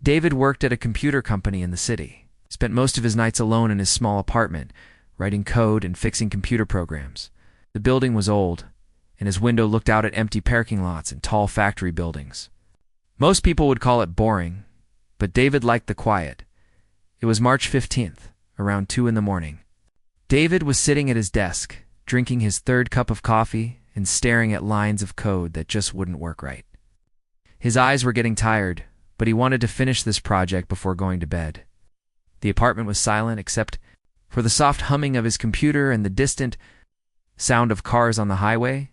David worked at a computer company in the city. He spent most of his nights alone in his small apartment, writing code and fixing computer programs. The building was old, and his window looked out at empty parking lots and tall factory buildings. Most people would call it boring, but David liked the quiet. It was March 15th, around 2 in the morning. David was sitting at his desk, drinking his third cup of coffee and staring at lines of code that just wouldn't work right. His eyes were getting tired, but he wanted to finish this project before going to bed. The apartment was silent except for the soft humming of his computer and the distant sound of cars on the highway.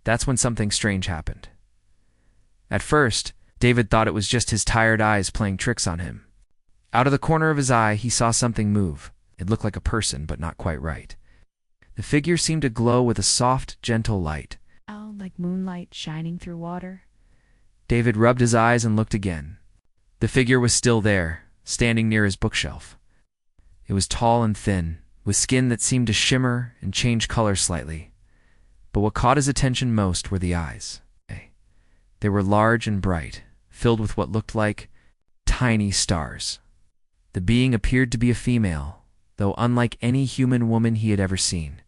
That's when something strange happened. At first, David thought it was just his tired eyes playing tricks on him. Out of the corner of his eye, he saw something move. It looked like a person, but not quite right. The figure seemed to glow with a soft, gentle light. Oh, like moonlight shining through water. David rubbed his eyes and looked again. The figure was still there, standing near his bookshelf. It was tall and thin, with skin that seemed to shimmer and change color slightly. But what caught his attention most were the eyes. They were large and bright, filled with what looked like tiny stars. The being appeared to be a female, though unlike any human woman he had ever seen.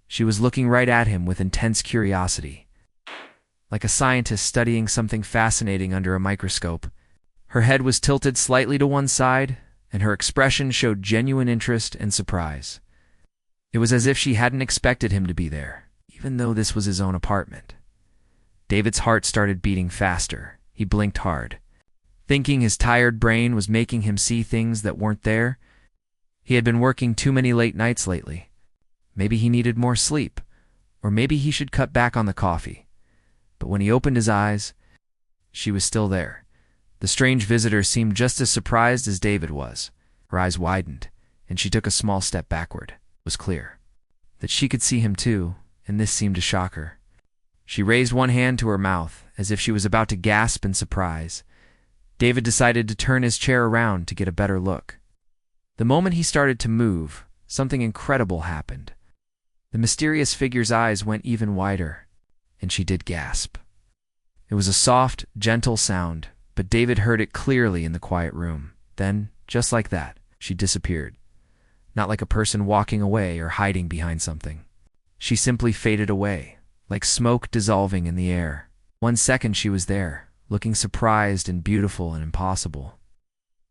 She was looking right at him with intense curiosity. Like a scientist studying something fascinating under a microscope. Her head was tilted slightly to one side, and her expression showed genuine interest and surprise. It was as if she hadn't expected him to be there, even though this was his own apartment. David's heart started beating faster. He blinked hard, thinking his tired brain was making him see things that weren't there. He had been working too many late nights lately. Maybe he needed more sleep, or maybe he should cut back on the coffee. But when he opened his eyes, she was still there. The strange visitor seemed just as surprised as David was. Her eyes widened, and she took a small step backward. It was clear that she could see him too, and this seemed to shock her. She raised one hand to her mouth, as if she was about to gasp in surprise. David decided to turn his chair around to get a better look. The moment he started to move, something incredible happened. The mysterious figure's eyes went even wider, and she did gasp. It was a soft, gentle sound, but David heard it clearly in the quiet room. Then, just like that, she disappeared. Not like a person walking away or hiding behind something. She simply faded away, like smoke dissolving in the air. 1 second she was there, looking surprised and beautiful and impossible.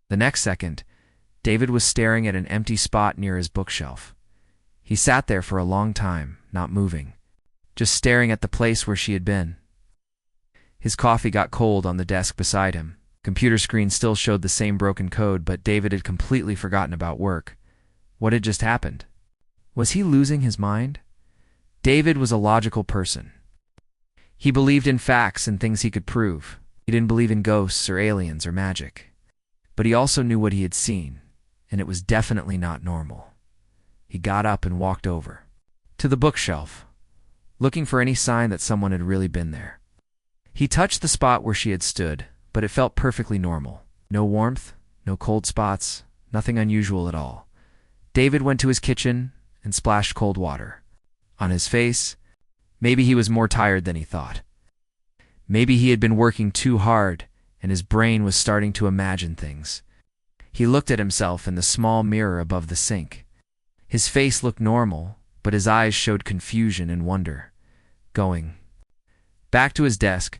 The next second, David was staring at an empty spot near his bookshelf. He sat there for a long time, not moving, just staring at the place where she had been. His coffee got cold on the desk beside him. Computer screen still showed the same broken code, but David had completely forgotten about work. What had just happened? Was he losing his mind? David was a logical person. He believed in facts and things he could prove. He didn't believe in ghosts or aliens or magic. But he also knew what he had seen, and it was definitely not normal. He got up and walked over to the bookshelf, looking for any sign that someone had really been there. He touched the spot where she had stood, but it felt perfectly normal. No warmth, no cold spots, nothing unusual at all. David went to his kitchen and splashed cold water on his face. Maybe he was more tired than he thought. Maybe he had been working too hard, and his brain was starting to imagine things. He looked at himself in the small mirror above the sink. His face looked normal, but his eyes showed confusion and wonder. Going back to his desk,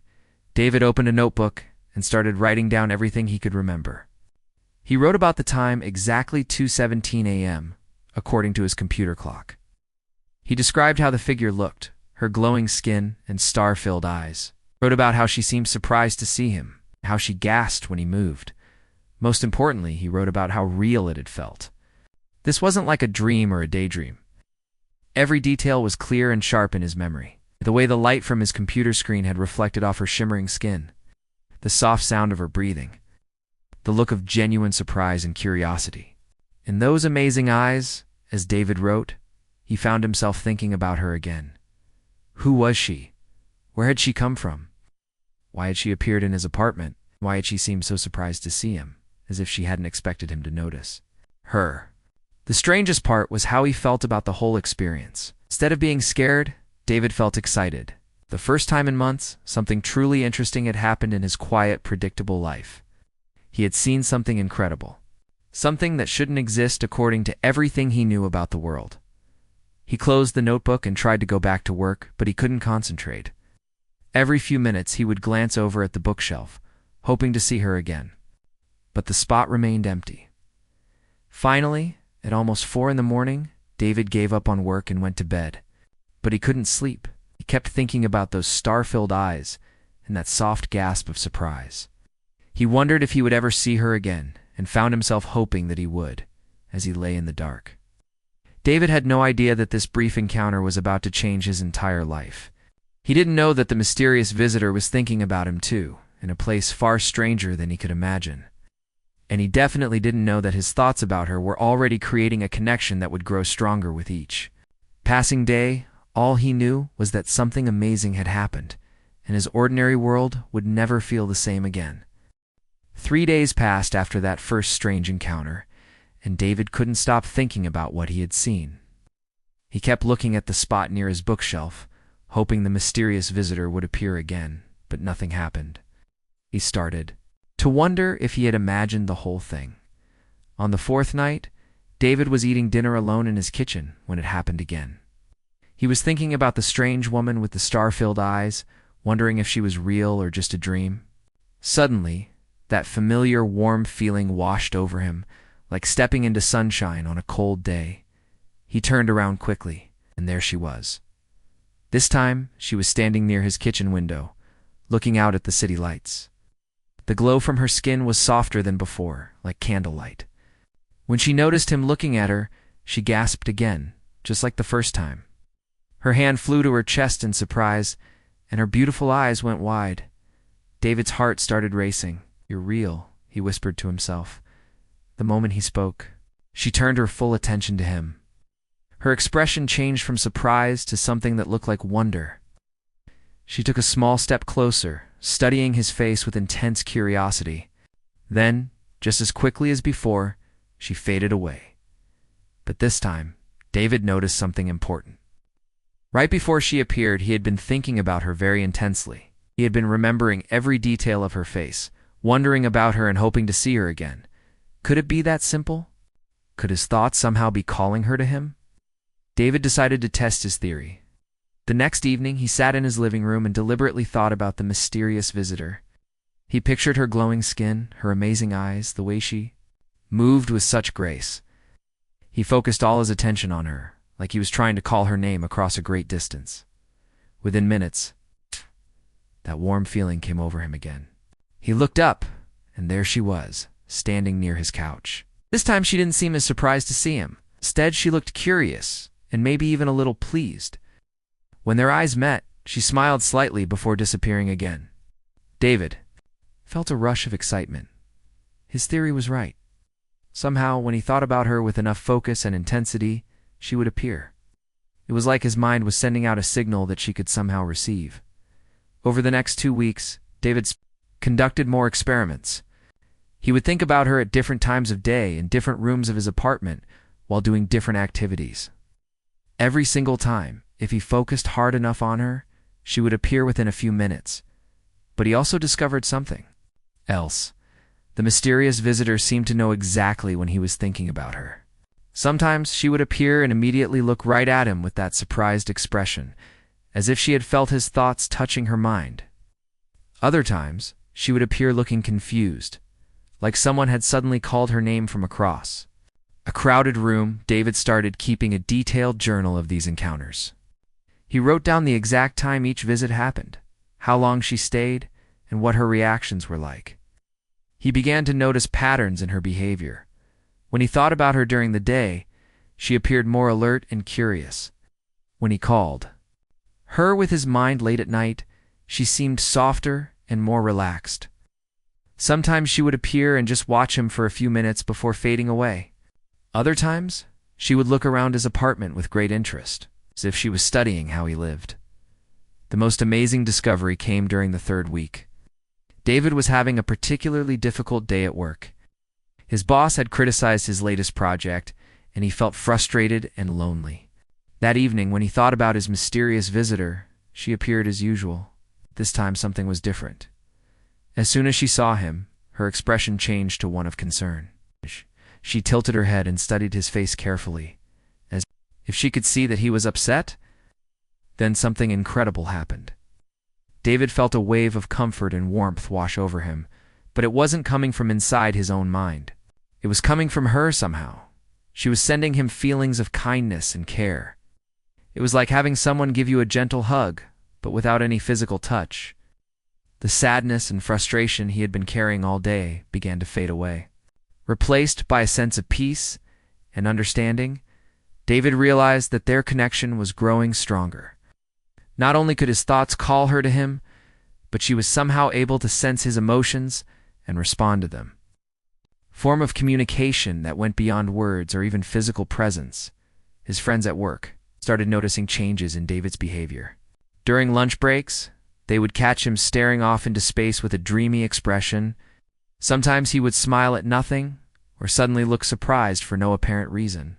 David opened a notebook and started writing down everything he could remember. He wrote about the time exactly 2:17 a.m., according to his computer clock. He described how the figure looked, her glowing skin and star-filled eyes. Wrote about how she seemed surprised to see him, how she gasped when he moved. Most importantly, he wrote about how real it had felt. This wasn't like a dream or a daydream. Every detail was clear and sharp in his memory. The way the light from his computer screen had reflected off her shimmering skin, the soft sound of her breathing, the look of genuine surprise and curiosity. In those amazing eyes, as David wrote, he found himself thinking about her again. Who was she? Where had she come from? Why had she appeared in his apartment? Why had she seemed so surprised to see him, as if she hadn't expected him to notice her? The strangest part was how he felt about the whole experience. Instead of being scared, David felt excited. The first time in months, something truly interesting had happened in his quiet, predictable life. He had seen something incredible. Something that shouldn't exist according to everything he knew about the world. He closed the notebook and tried to go back to work, but he couldn't concentrate. Every few minutes he would glance over at the bookshelf, hoping to see her again. But the spot remained empty. Finally, at almost 4 a.m, David gave up on work and went to bed. But he couldn't sleep. He kept thinking about those star-filled eyes and that soft gasp of surprise. He wondered if he would ever see her again, and found himself hoping that he would, as he lay in the dark. David had no idea that this brief encounter was about to change his entire life. He didn't know that the mysterious visitor was thinking about him too, in a place far stranger than he could imagine. And he definitely didn't know that his thoughts about her were already creating a connection that would grow stronger with each passing day. All he knew was that something amazing had happened, and his ordinary world would never feel the same again. 3 days passed after that first strange encounter, and David couldn't stop thinking about what he had seen. He kept looking at the spot near his bookshelf, hoping the mysterious visitor would appear again, but nothing happened. He started to wonder if he had imagined the whole thing. On the 4th night, David was eating dinner alone in his kitchen when it happened again. He was thinking about the strange woman with the star-filled eyes, wondering if she was real or just a dream. Suddenly, that familiar warm feeling washed over him, like stepping into sunshine on a cold day. He turned around quickly, and there she was. This time, she was standing near his kitchen window, looking out at the city lights. The glow from her skin was softer than before, like candlelight. When she noticed him looking at her, she gasped again, just like the first time. Her hand flew to her chest in surprise, and her beautiful eyes went wide. David's heart started racing. "You're real," he whispered to himself. The moment he spoke, she turned her full attention to him. Her expression changed from surprise to something that looked like wonder. She took a small step closer, studying his face with intense curiosity. Then, just as quickly as before, she faded away. But this time, David noticed something important. Right before she appeared, he had been thinking about her very intensely. He had been remembering every detail of her face, wondering about her and hoping to see her again. Could it be that simple? Could his thoughts somehow be calling her to him? David decided to test his theory. The next evening, he sat in his living room and deliberately thought about the mysterious visitor. He pictured her glowing skin, her amazing eyes, the way she moved with such grace. He focused all his attention on her, like he was trying to call her name across a great distance. Within minutes, that warm feeling came over him again. He looked up, and there she was, standing near his couch. This time she didn't seem as surprised to see him. Instead, she looked curious, and maybe even a little pleased. When their eyes met, she smiled slightly before disappearing again. David felt a rush of excitement. His theory was right. Somehow, when he thought about her with enough focus and intensity, she would appear. It was like his mind was sending out a signal that she could somehow receive. Over the next 2 weeks, David conducted more experiments. He would think about her at different times of day in different rooms of his apartment while doing different activities. Every single time, if he focused hard enough on her, she would appear within a few minutes. But he also discovered something else. The mysterious visitor seemed to know exactly when he was thinking about her. Sometimes she would appear and immediately look right at him with that surprised expression, as if she had felt his thoughts touching her mind. Other times, she would appear looking confused, like someone had suddenly called her name from across. A crowded room, David started keeping a detailed journal of these encounters. He wrote down the exact time each visit happened, how long she stayed, and what her reactions were like. He began to notice patterns in her behavior. When he thought about her during the day, she appeared more alert and curious. When he called her with his mind late at night, she seemed softer and more relaxed. Sometimes she would appear and just watch him for a few minutes before fading away. Other times, she would look around his apartment with great interest, as if she was studying how he lived. The most amazing discovery came during the 3rd week. David was having a particularly difficult day at work. His boss had criticized his latest project, and he felt frustrated and lonely. That evening, when he thought about his mysterious visitor, she appeared as usual. This time something was different. As soon as she saw him, her expression changed to one of concern. She tilted her head and studied his face carefully, as if she could see that he was upset. Then something incredible happened. David felt a wave of comfort and warmth wash over him, but it wasn't coming from inside his own mind. It was coming from her somehow. She was sending him feelings of kindness and care. It was like having someone give you a gentle hug, but without any physical touch. The sadness and frustration he had been carrying all day began to fade away. Replaced by a sense of peace and understanding, David realized that their connection was growing stronger. Not only could his thoughts call her to him, but she was somehow able to sense his emotions and respond to them. Form of communication that went beyond words or even physical presence. His friends at work started noticing changes in David's behavior. During lunch breaks, they would catch him staring off into space with a dreamy expression. Sometimes he would smile at nothing or suddenly look surprised for no apparent reason.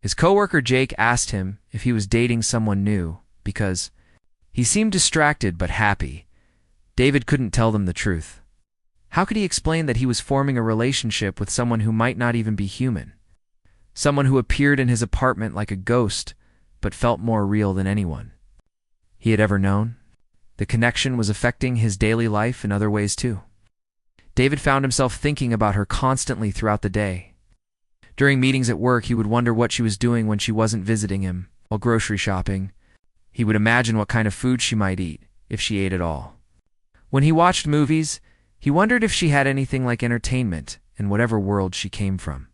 His coworker Jake asked him if he was dating someone new because he seemed distracted but happy. David couldn't tell them the truth. How could he explain that he was forming a relationship with someone who might not even be human? Someone who appeared in his apartment like a ghost, but felt more real than anyone he had ever known? The connection was affecting his daily life in other ways too. David found himself thinking about her constantly throughout the day. During meetings at work, he would wonder what she was doing when she wasn't visiting him. While grocery shopping, he would imagine what kind of food she might eat, if she ate at all. When he watched movies, he wondered if she had anything like entertainment in whatever world she came from.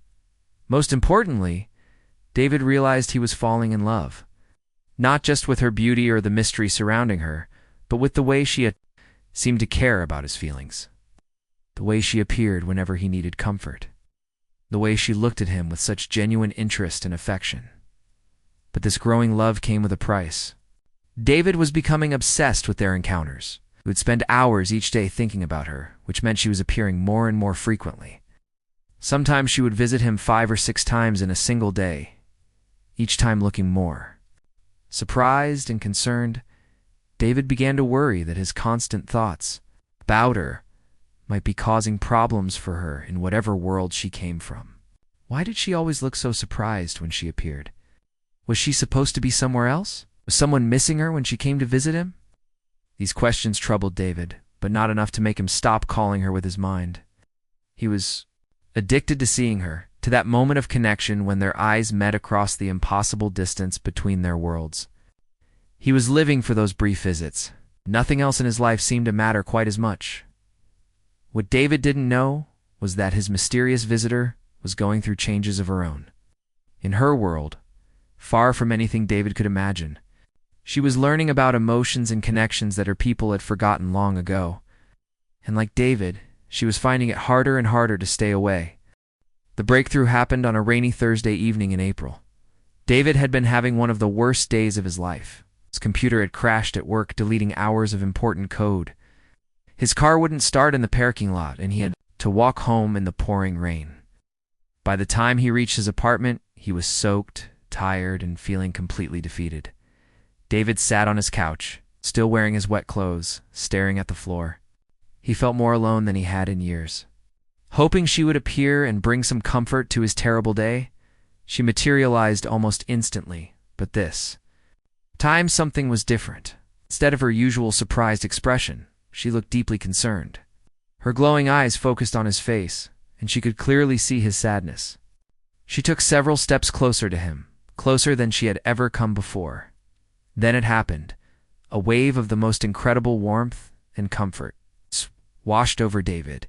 Most importantly, David realized he was falling in love, not just with her beauty or the mystery surrounding her, but with the way she seemed to care about his feelings. The way she appeared whenever he needed comfort. The way she looked at him with such genuine interest and affection. But this growing love came with a price. David was becoming obsessed with their encounters. He would spend hours each day thinking about her, which meant she was appearing more and more frequently. Sometimes she would visit him 5 or 6 times in a single day, each time looking more surprised and concerned. David began to worry that his constant thoughts about her might be causing problems for her in whatever world she came from. Why did she always look so surprised when she appeared? Was she supposed to be somewhere else? Was someone missing her when she came to visit him? These questions troubled David, but not enough to make him stop calling her with his mind. He was addicted to seeing her, to that moment of connection when their eyes met across the impossible distance between their worlds. He was living for those brief visits. Nothing else in his life seemed to matter quite as much. What David didn't know was that his mysterious visitor was going through changes of her own. In her world, far from anything David could imagine, she was learning about emotions and connections that her people had forgotten long ago. And like David, she was finding it harder and harder to stay away. The breakthrough happened on a rainy Thursday evening in April. David had been having one of the worst days of his life. His computer had crashed at work, deleting hours of important code. His car wouldn't start in the parking lot, and he had to walk home in the pouring rain. By the time he reached his apartment, he was soaked, tired, and feeling completely defeated. David sat on his couch, still wearing his wet clothes, staring at the floor. He felt more alone than he had in years. Hoping she would appear and bring some comfort to his terrible day, she materialized almost instantly, but this time something was different. Instead of her usual surprised expression, she looked deeply concerned. Her glowing eyes focused on his face, and she could clearly see his sadness. She took several steps closer to him, closer than she had ever come before. Then it happened. A wave of the most incredible warmth and comfort washed over David.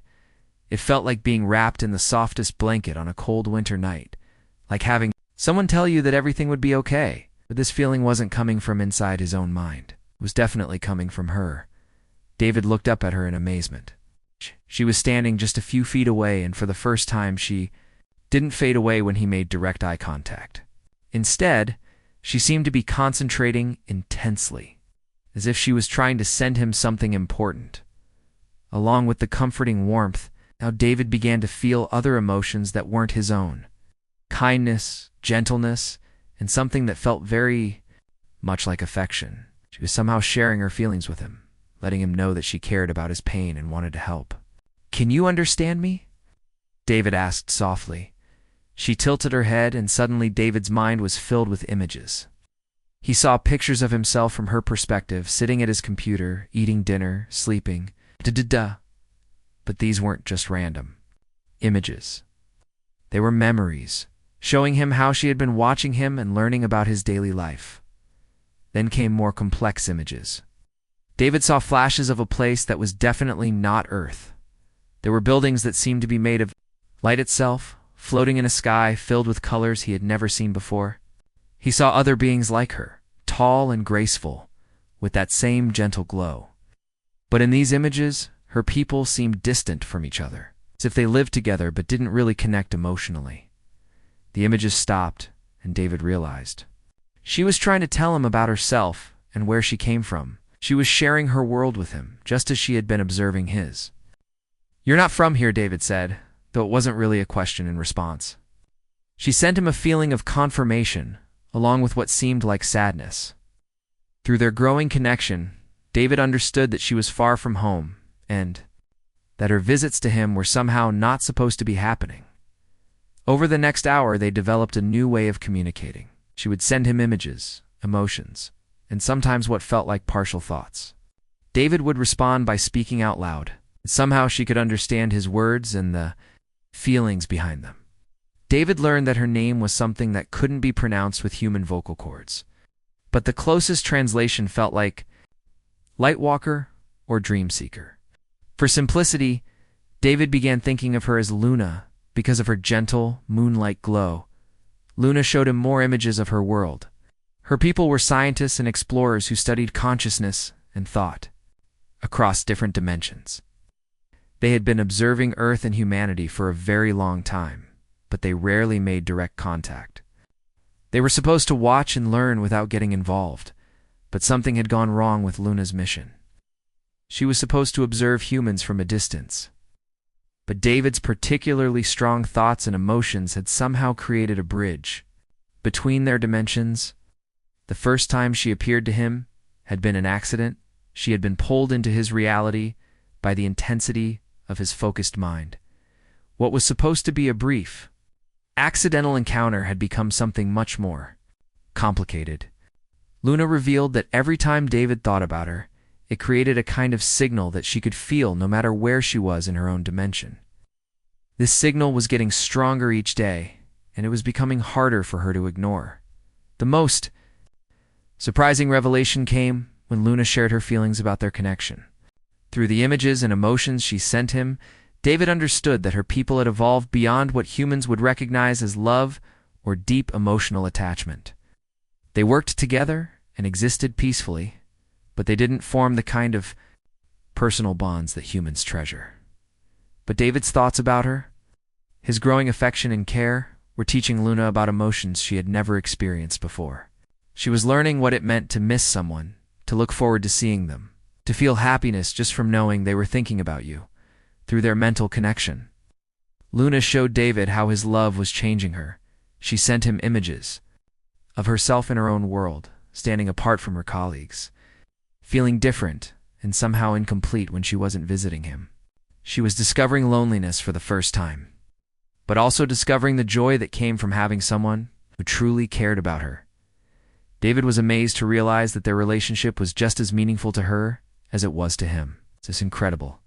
It felt like being wrapped in the softest blanket on a cold winter night, like having someone tell you that everything would be okay. But this feeling wasn't coming from inside his own mind. It was definitely coming from her. David looked up at her in amazement. She was standing just a few feet away, and for the first time she didn't fade away when he made direct eye contact. Instead, she seemed to be concentrating intensely, as if she was trying to send him something important. Along with the comforting warmth, now David began to feel other emotions that weren't his own. Kindness, gentleness, and something that felt very much like affection. She was somehow sharing her feelings with him, letting him know that she cared about his pain and wanted to help. Can you understand me? David asked softly. She tilted her head, and suddenly David's mind was filled with images. He saw pictures of himself from her perspective, sitting at his computer, eating dinner, sleeping. Da-da-da. But these weren't just random images. They were memories, showing him how she had been watching him and learning about his daily life. Then came more complex images. David saw flashes of a place that was definitely not Earth. There were buildings that seemed to be made of light itself, floating in a sky filled with colors he had never seen before. He saw other beings like her, tall and graceful, with that same gentle glow. But in these images, her people seemed distant from each other, as if they lived together but didn't really connect emotionally. The images stopped, and David realized. She was trying to tell him about herself and where she came from. She was sharing her world with him, just as she had been observing his. "You're not from here," David said, though it wasn't really a question in response. She sent him a feeling of confirmation, along with what seemed like sadness. Through their growing connection, David understood that she was far from home, and that her visits to him were somehow not supposed to be happening. Over the next hour, they developed a new way of communicating. She would send him images, emotions, and sometimes what felt like partial thoughts. David would respond by speaking out loud. Somehow she could understand his words and the feelings behind them. David learned that her name was something that couldn't be pronounced with human vocal cords, but the closest translation felt like Lightwalker or Dreamseeker. For simplicity, David began thinking of her as Luna because of her gentle, moonlight glow. Luna showed him more images of her world. Her people were scientists and explorers who studied consciousness and thought across different dimensions. They had been observing Earth and humanity for a very long time, but they rarely made direct contact. They were supposed to watch and learn without getting involved, but something had gone wrong with Luna's mission. She was supposed to observe humans from a distance. But David's particularly strong thoughts and emotions had somehow created a bridge between their dimensions. The first time she appeared to him had been an accident. She had been pulled into his reality by the intensity of his focused mind. What was supposed to be a brief, accidental encounter had become something much more complicated. Luna revealed that every time David thought about her, it created a kind of signal that she could feel no matter where she was in her own dimension. This signal was getting stronger each day, and it was becoming harder for her to ignore. The most surprising revelation came when Luna shared her feelings about their connection. Through the images and emotions she sent him, David understood that her people had evolved beyond what humans would recognize as love or deep emotional attachment. They worked together and existed peacefully, but they didn't form the kind of personal bonds that humans treasure. But David's thoughts about her, his growing affection and care, were teaching Luna about emotions she had never experienced before. She was learning what it meant to miss someone, to look forward to seeing them, to feel happiness just from knowing they were thinking about you, through their mental connection. Luna showed David how his love was changing her. She sent him images of herself in her own world, standing apart from her colleagues, feeling different and somehow incomplete when she wasn't visiting him. She was discovering loneliness for the first time, but also discovering the joy that came from having someone who truly cared about her. David was amazed to realize that their relationship was just as meaningful to her as it was to him. It's incredible.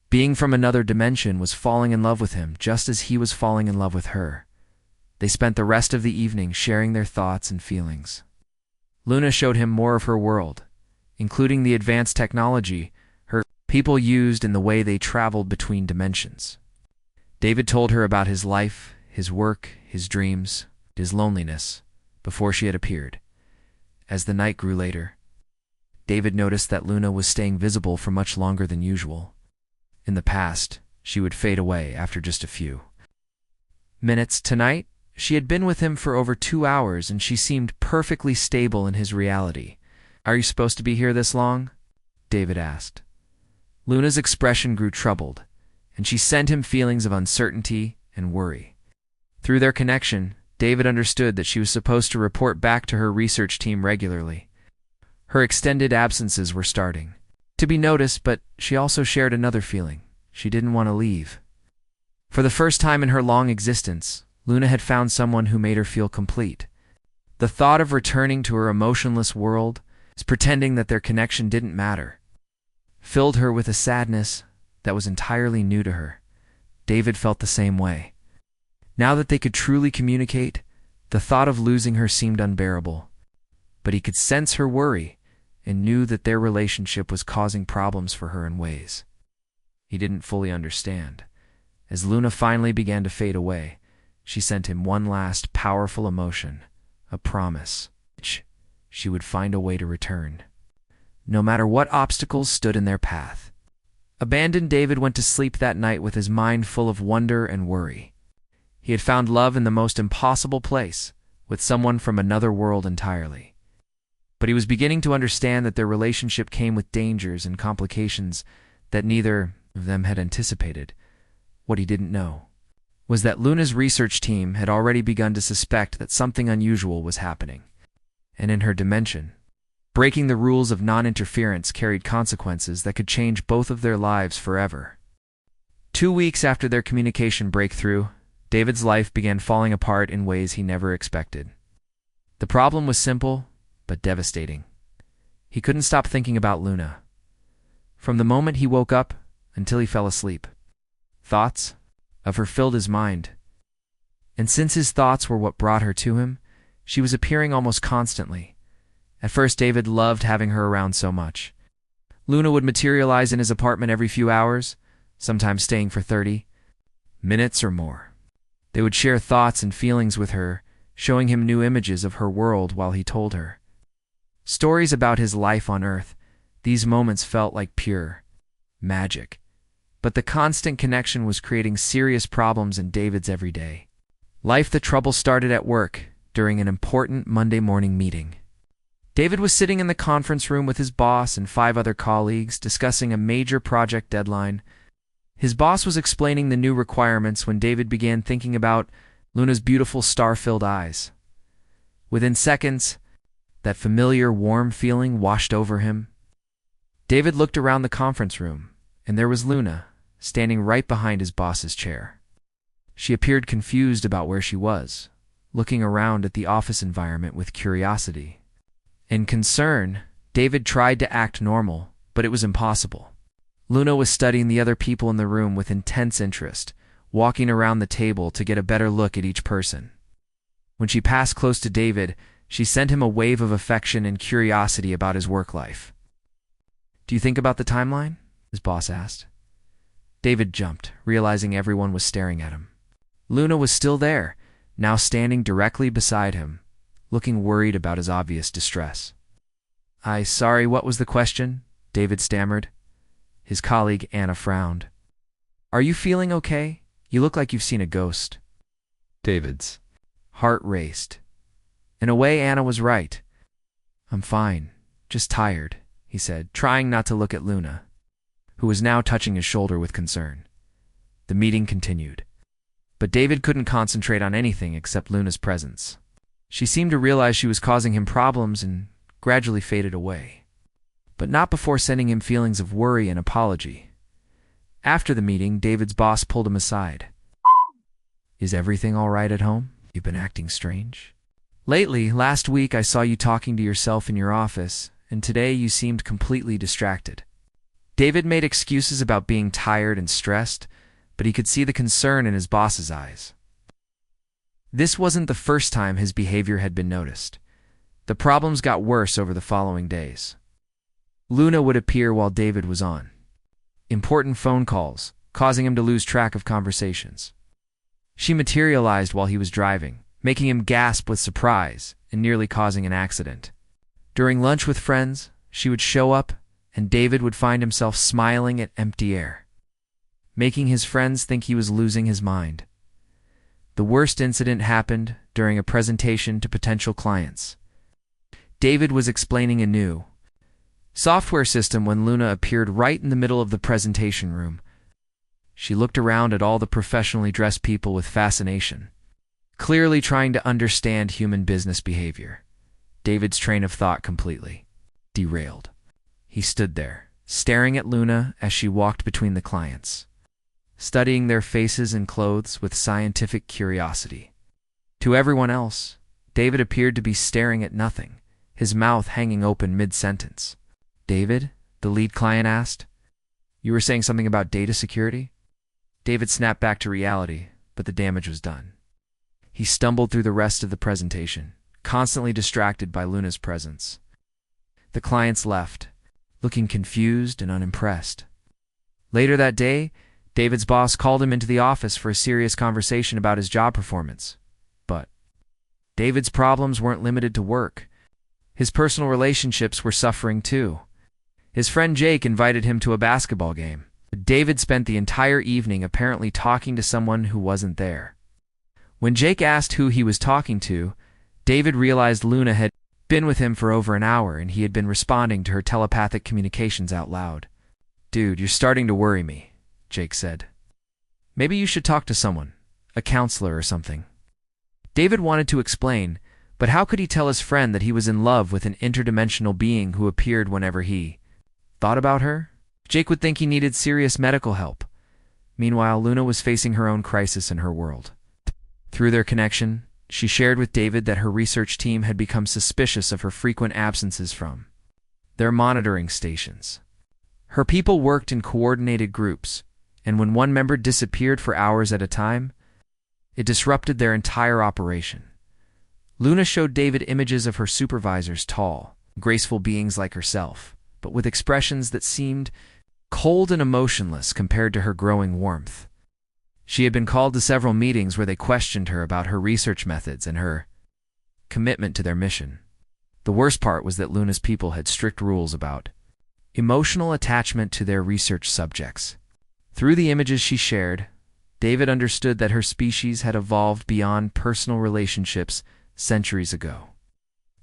Being from another dimension was falling in love with him just as he was falling in love with her. They spent the rest of the evening sharing their thoughts and feelings. Luna showed him more of her world, including the advanced technology her people used in the way they traveled between dimensions. David told her about his life, his work, his dreams, his loneliness, before she had appeared. As the night grew later, David noticed that Luna was staying visible for much longer than usual. In the past, she would fade away after just a few minutes. Tonight, she had been with him for over 2 hours, and she seemed perfectly stable in his reality. "Are you supposed to be here this long?" David asked. Luna's expression grew troubled, and she sent him feelings of uncertainty and worry. Through their connection, David understood that she was supposed to report back to her research team regularly. Her extended absences were starting to be noticed, but she also shared another feeling. she didn't want to leave. For the first time in her long existence, Luna had found someone who made her feel complete. The thought of returning to her emotionless world, pretending that their connection didn't matter, filled her with a sadness that was entirely new to her. David felt the same way. Now that they could truly communicate, the thought of losing her seemed unbearable. But he could sense her worry and knew that their relationship was causing problems for her in ways he didn't fully understand. As Luna finally began to fade away, she sent him one last powerful emotion, a promise. She would find a way to return, no matter what obstacles stood in their path. Abandoned, David went to sleep that night with his mind full of wonder and worry. He had found love in the most impossible place, with someone from another world entirely. But he was beginning to understand that their relationship came with dangers and complications that neither of them had anticipated. What he didn't know was that Luna's research team had already begun to suspect that something unusual was happening. And in her dimension, breaking the rules of non-interference carried consequences that could change both of their lives forever. 2 weeks after their communication breakthrough, David's life began falling apart in ways he never expected. The problem was simple, but devastating. He couldn't stop thinking about Luna. From the moment he woke up until he fell asleep, thoughts of her filled his mind. And since his thoughts were what brought her to him, she was appearing almost constantly. At first, David loved having her around so much. Luna would materialize in his apartment every few hours, sometimes staying for 30 minutes or more. They would share thoughts and feelings with her, showing him new images of her world while he told her stories about his life on Earth. These moments felt like pure magic. But the constant connection was creating serious problems in David's everyday life. The trouble started at work during an important Monday morning meeting. David was sitting in the conference room with his boss and 5 other colleagues discussing a major project deadline. His boss was explaining the new requirements when David began thinking about Luna's beautiful star-filled eyes. Within seconds, that familiar warm feeling washed over him. David looked around the conference room, and there was Luna, standing right behind his boss's chair. She appeared confused about where she was, looking around at the office environment with curiosity. In concern, David tried to act normal, but it was impossible. Luna was studying the other people in the room with intense interest, walking around the table to get a better look at each person. When she passed close to David, she sent him a wave of affection and curiosity about his work life. "Do you think about the timeline?" his boss asked. David jumped, realizing everyone was staring at him. Luna was still there, now standing directly beside him, looking worried about his obvious distress. Sorry, what was the question?" David stammered. His colleague, Anna, frowned. "Are you feeling okay? You look like you've seen a ghost." David's heart raced. In a way, Anna was right. "I'm fine, just tired," he said, trying not to look at Luna, who was now touching his shoulder with concern. The meeting continued, but David couldn't concentrate on anything except Luna's presence. She seemed to realize she was causing him problems and gradually faded away, but not before sending him feelings of worry and apology. After the meeting, David's boss pulled him aside. "Is everything all right at home? You've been acting strange. Lately, last week I saw you talking to yourself in your office, and today you seemed completely distracted." David made excuses about being tired and stressed, but he could see the concern in his boss's eyes. This wasn't the first time his behavior had been noticed. The problems got worse over the following days. Luna would appear while David was on important phone calls, causing him to lose track of conversations. She materialized while he was driving, making him gasp with surprise and nearly causing an accident. During lunch with friends, she would show up, and David would find himself smiling at empty air, making his friends think he was losing his mind. The worst incident happened during a presentation to potential clients. David was explaining a new software system when Luna appeared right in the middle of the presentation room. She looked around at all the professionally dressed people with fascination, clearly trying to understand human business behavior. David's train of thought completely derailed. He stood there, staring at Luna as she walked between the clients, studying their faces and clothes with scientific curiosity. To everyone else, David appeared to be staring at nothing, his mouth hanging open mid-sentence. "David?" the lead client asked. "You were saying something about data security?" David snapped back to reality, but the damage was done. He stumbled through the rest of the presentation, constantly distracted by Luna's presence. The clients left, looking confused and unimpressed. Later that day, David's boss called him into the office for a serious conversation about his job performance. But David's problems weren't limited to work. His personal relationships were suffering too. His friend Jake invited him to a basketball game. David spent the entire evening apparently talking to someone who wasn't there. When Jake asked who he was talking to, David realized Luna had been with him for over an hour and he had been responding to her telepathic communications out loud. "Dude, you're starting to worry me," Jake said. "Maybe you should talk to someone, a counselor or something." David wanted to explain, but how could he tell his friend that he was in love with an interdimensional being who appeared whenever he thought about her? Jake would think he needed serious medical help. Meanwhile, Luna was facing her own crisis in her world. Through their connection, she shared with David that her research team had become suspicious of her frequent absences from their monitoring stations. Her people worked in coordinated groups, and when one member disappeared for hours at a time, it disrupted their entire operation. Luna showed David images of her supervisors, tall, graceful beings like herself, but with expressions that seemed cold and emotionless compared to her growing warmth. She had been called to several meetings where they questioned her about her research methods and her commitment to their mission. The worst part was that Luna's people had strict rules about emotional attachment to their research subjects. Through the images she shared, David understood that her species had evolved beyond personal relationships centuries ago.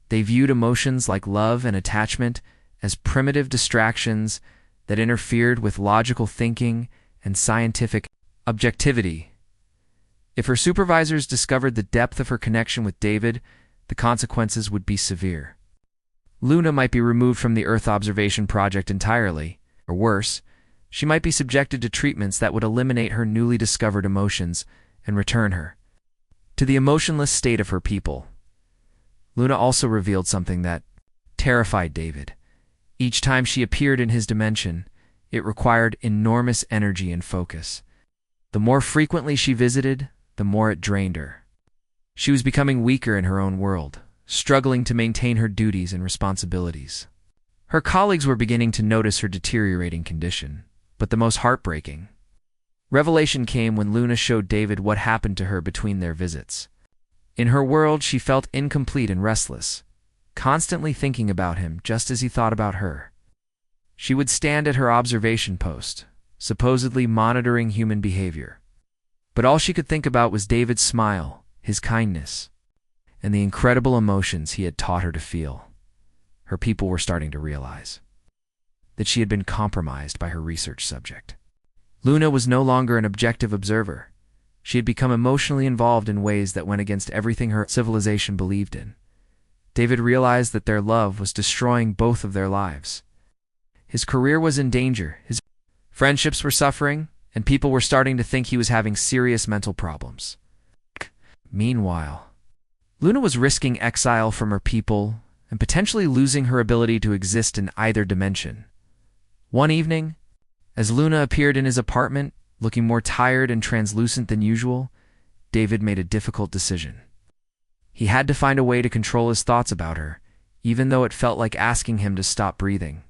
They viewed emotions like love and attachment as primitive distractions that interfered with logical thinking and scientific objectivity. If her supervisors discovered the depth of her connection with David, the consequences would be severe. Luna might be removed from the Earth observation project entirely, or worse, she might be subjected to treatments that would eliminate her newly discovered emotions and return her to the emotionless state of her people. Luna also revealed something that terrified David. Each time she appeared in his dimension, it required enormous energy and focus. The more frequently she visited, the more it drained her. She was becoming weaker in her own world, struggling to maintain her duties and responsibilities. Her colleagues were beginning to notice her deteriorating condition, but the most heartbreaking revelation came when Luna showed David what happened to her between their visits. In her world, she felt incomplete and restless, constantly thinking about him just as he thought about her. She would stand at her observation post, supposedly monitoring human behavior. But all she could think about was David's smile, his kindness, and the incredible emotions he had taught her to feel. Her people were starting to realize that she had been compromised by her research subject. Luna was no longer an objective observer. She had become emotionally involved in ways that went against everything her civilization believed in. David realized that their love was destroying both of their lives. His career was in danger, his friendships were suffering, and people were starting to think he was having serious mental problems. Meanwhile, Luna was risking exile from her people and potentially losing her ability to exist in either dimension. One evening, as Luna appeared in his apartment, looking more tired and translucent than usual, David made a difficult decision. He had to find a way to control his thoughts about her, even though it felt like asking him to stop breathing.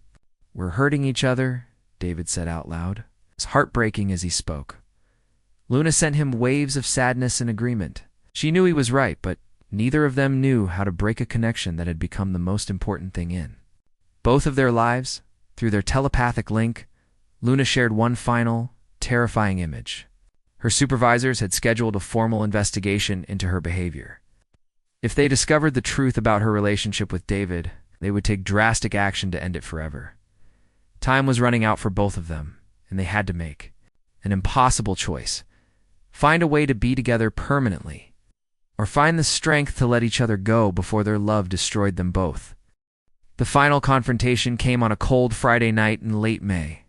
"We're hurting each other," David said out loud. It was heartbreaking as he spoke. Luna sent him waves of sadness and agreement. She knew he was right, but neither of them knew how to break a connection that had become the most important thing in both of their lives. Through their telepathic link, Luna shared one final, terrifying image. Her supervisors had scheduled a formal investigation into her behavior. If they discovered the truth about her relationship with David, they would take drastic action to end it forever. Time was running out for both of them, and they had to make an impossible choice. Find a way to be together permanently, or find the strength to let each other go before their love destroyed them both. The final confrontation came on a cold Friday night in late May.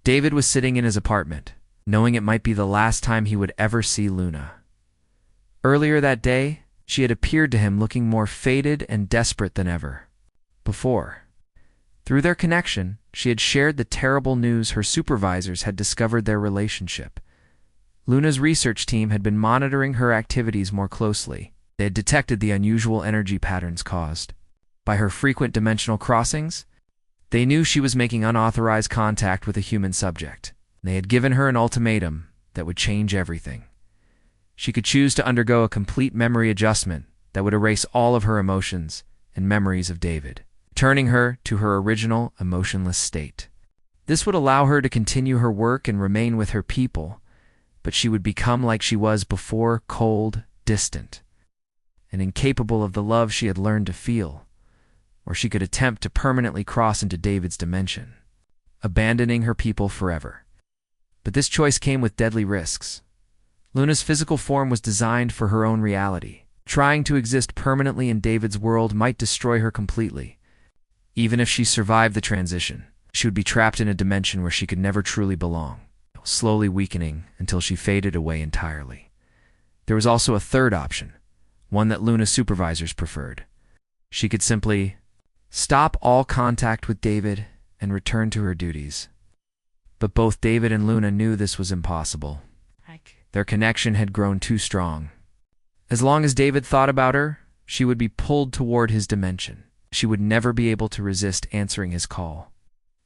David was sitting in his apartment, knowing it might be the last time he would ever see Luna. Earlier that day, she had appeared to him looking more faded and desperate than ever before. Through their connection, she had shared the terrible news her supervisors had discovered their relationship. Luna's research team had been monitoring her activities more closely. They had detected the unusual energy patterns caused by her frequent dimensional crossings. They knew she was making unauthorized contact with a human subject. They had given her an ultimatum that would change everything. She could choose to undergo a complete memory adjustment that would erase all of her emotions and memories of David, returning her to her original emotionless state. This would allow her to continue her work and remain with her people, but she would become like she was before, cold, distant, and incapable of the love she had learned to feel. Or she could attempt to permanently cross into David's dimension, abandoning her people forever. But this choice came with deadly risks. Luna's physical form was designed for her own reality. Trying to exist permanently in David's world might destroy her completely. Even if she survived the transition, she would be trapped in a dimension where she could never truly belong, slowly weakening until she faded away entirely. There was also a third option, one that Luna's supervisors preferred. She could simply stop all contact with David and return to her duties. But both David and Luna knew this was impossible. Their connection had grown too strong. As long as David thought about her, she would be pulled toward his dimension. She would never be able to resist answering his call.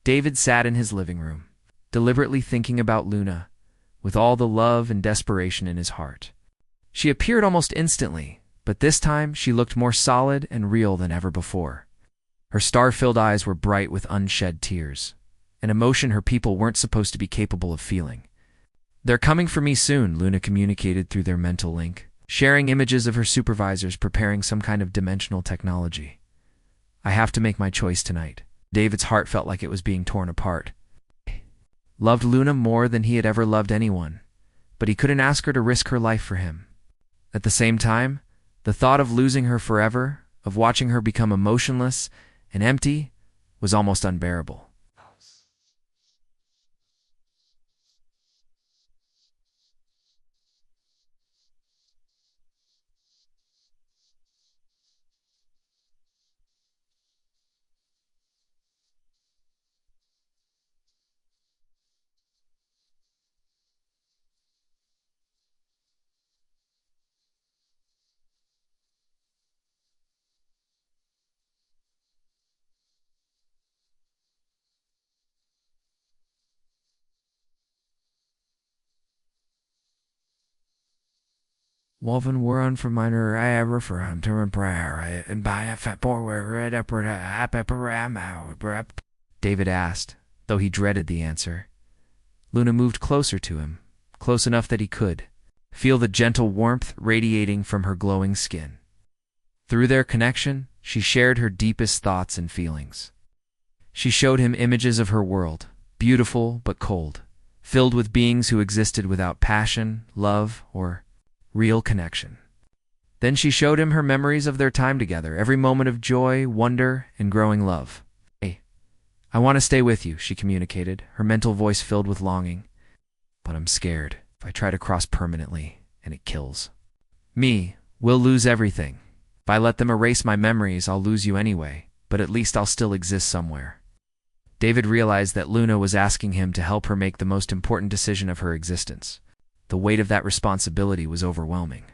David sat in his living room, deliberately thinking about Luna, with all the love and desperation in his heart. She appeared almost instantly, but this time she looked more solid and real than ever before. Her star-filled eyes were bright with unshed tears, an emotion her people weren't supposed to be capable of feeling. "They're coming for me soon," Luna communicated through their mental link, sharing images of her supervisors preparing some kind of dimensional technology. "I have to make my choice tonight." David's heart felt like it was being torn apart. Loved Luna more than he had ever loved anyone, but he couldn't ask her to risk her life for him. At the same time, the thought of losing her forever, of watching her become emotionless and empty, was almost unbearable. Woven were on for minor I ever for him to prayer and by a fat boy red up David asked, though he dreaded the answer. Luna moved closer to him, close enough that he could feel the gentle warmth radiating from her glowing skin. Through their connection, she shared her deepest thoughts and feelings. She showed him images of her world, beautiful but cold, filled with beings who existed without passion, love, or real connection. Then she showed him her memories of their time together, every moment of joy, wonder, and growing love. "Hey, I want to stay with you," she communicated, her mental voice filled with longing. "But I'm scared. If I try to cross permanently, and it kills me, we'll lose everything. If I let them erase my memories, I'll lose you anyway, but at least I'll still exist somewhere." David realized that Luna was asking him to help her make the most important decision of her existence. The weight of that responsibility was overwhelming.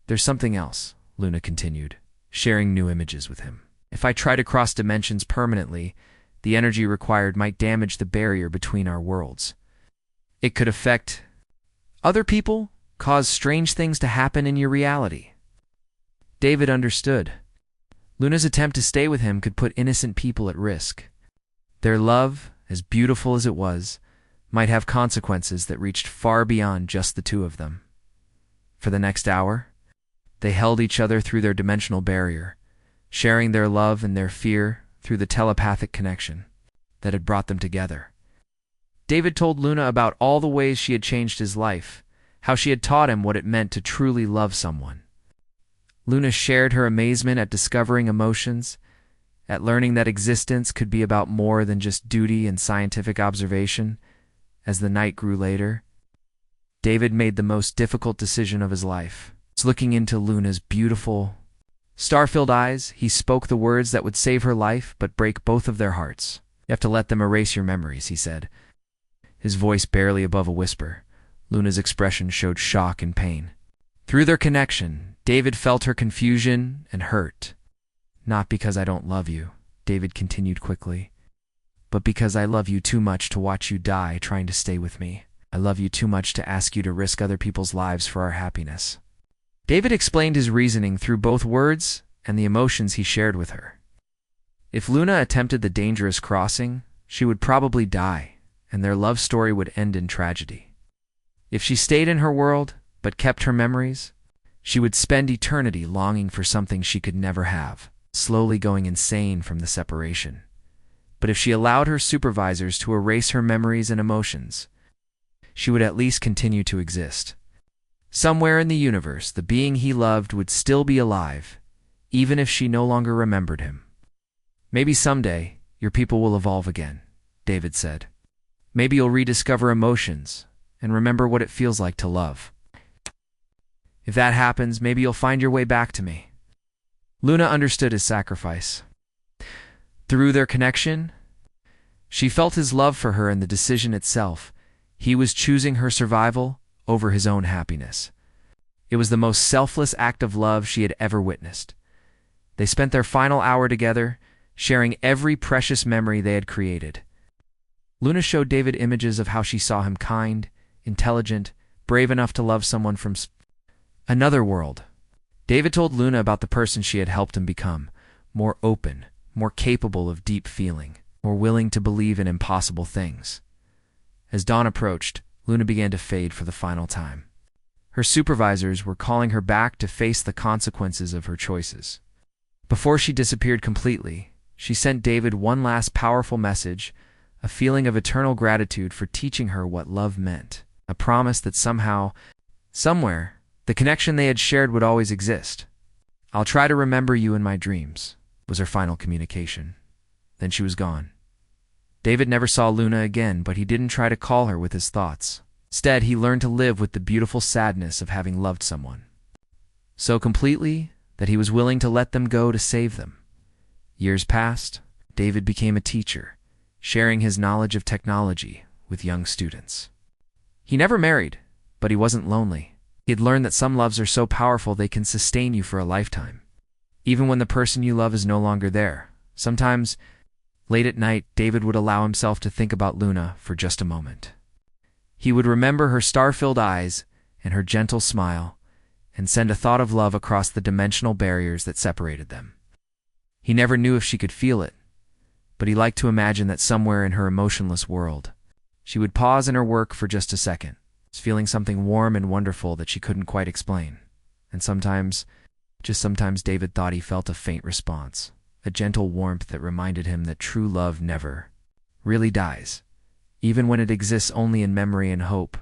"There's something else," Luna continued, sharing new images with him. "If I try to cross dimensions permanently, the energy required might damage the barrier between our worlds. It could affect other people, cause strange things to happen in your reality." David understood. Luna's attempt to stay with him could put innocent people at risk. Their love, as beautiful as it was, might have consequences that reached far beyond just the two of them. For the next hour, they held each other through their dimensional barrier, sharing their love and their fear through the telepathic connection that had brought them together. David told Luna about all the ways she had changed his life, how she had taught him what it meant to truly love someone. Luna shared her amazement at discovering emotions, at learning that existence could be about more than just duty and scientific observation. As the night grew later, David made the most difficult decision of his life. Looking into Luna's beautiful, star-filled eyes, he spoke the words that would save her life but break both of their hearts. "You have to let them erase your memories," he said, his voice barely above a whisper. Luna's expression showed shock and pain. Through their connection, David felt her confusion and hurt. "Not because I don't love you," David continued quickly, "but because I love you too much to watch you die trying to stay with me. I love you too much to ask you to risk other people's lives for our happiness." David explained his reasoning through both words and the emotions he shared with her. If Luna attempted the dangerous crossing, she would probably die, and their love story would end in tragedy. If she stayed in her world, but kept her memories, she would spend eternity longing for something she could never have, slowly going insane from the separation. But if she allowed her supervisors to erase her memories and emotions, she would at least continue to exist. Somewhere in the universe, the being he loved would still be alive, even if she no longer remembered him. "Maybe someday, your people will evolve again," David said. "Maybe you'll rediscover emotions and remember what it feels like to love. If that happens, maybe you'll find your way back to me." Luna understood his sacrifice. Through their connection, she felt his love for her in the decision itself. He was choosing her survival over his own happiness. It was the most selfless act of love she had ever witnessed. They spent their final hour together, sharing every precious memory they had created. Luna showed David images of how she saw him kind, intelligent, brave enough to love someone from another world. David told Luna about the person she had helped him become, more open, more capable of deep feeling, more willing to believe in impossible things. As dawn approached, Luna began to fade for the final time. Her supervisors were calling her back to face the consequences of her choices. Before she disappeared completely, she sent David one last powerful message, a feeling of eternal gratitude for teaching her what love meant, a promise that somehow, somewhere, the connection they had shared would always exist. "I'll try to remember you in my dreams," was her final communication. Then she was gone. David never saw Luna again, but he didn't try to call her with his thoughts. Instead, he learned to live with the beautiful sadness of having loved someone so completely that he was willing to let them go to save them. Years passed. David became a teacher, sharing his knowledge of technology with young students. He never married, but he wasn't lonely. He had learned that some loves are so powerful they can sustain you for a lifetime, even when the person you love is no longer there. Sometimes, late at night, David would allow himself to think about Luna for just a moment. He would remember her star-filled eyes and her gentle smile, and send a thought of love across the dimensional barriers that separated them. He never knew if she could feel it, but he liked to imagine that somewhere in her emotionless world, she would pause in her work for just a second, feeling something warm and wonderful that she couldn't quite explain. And sometimes, just sometimes, David thought he felt a faint response, a gentle warmth that reminded him that true love never really dies, even when it exists only in memory and hope.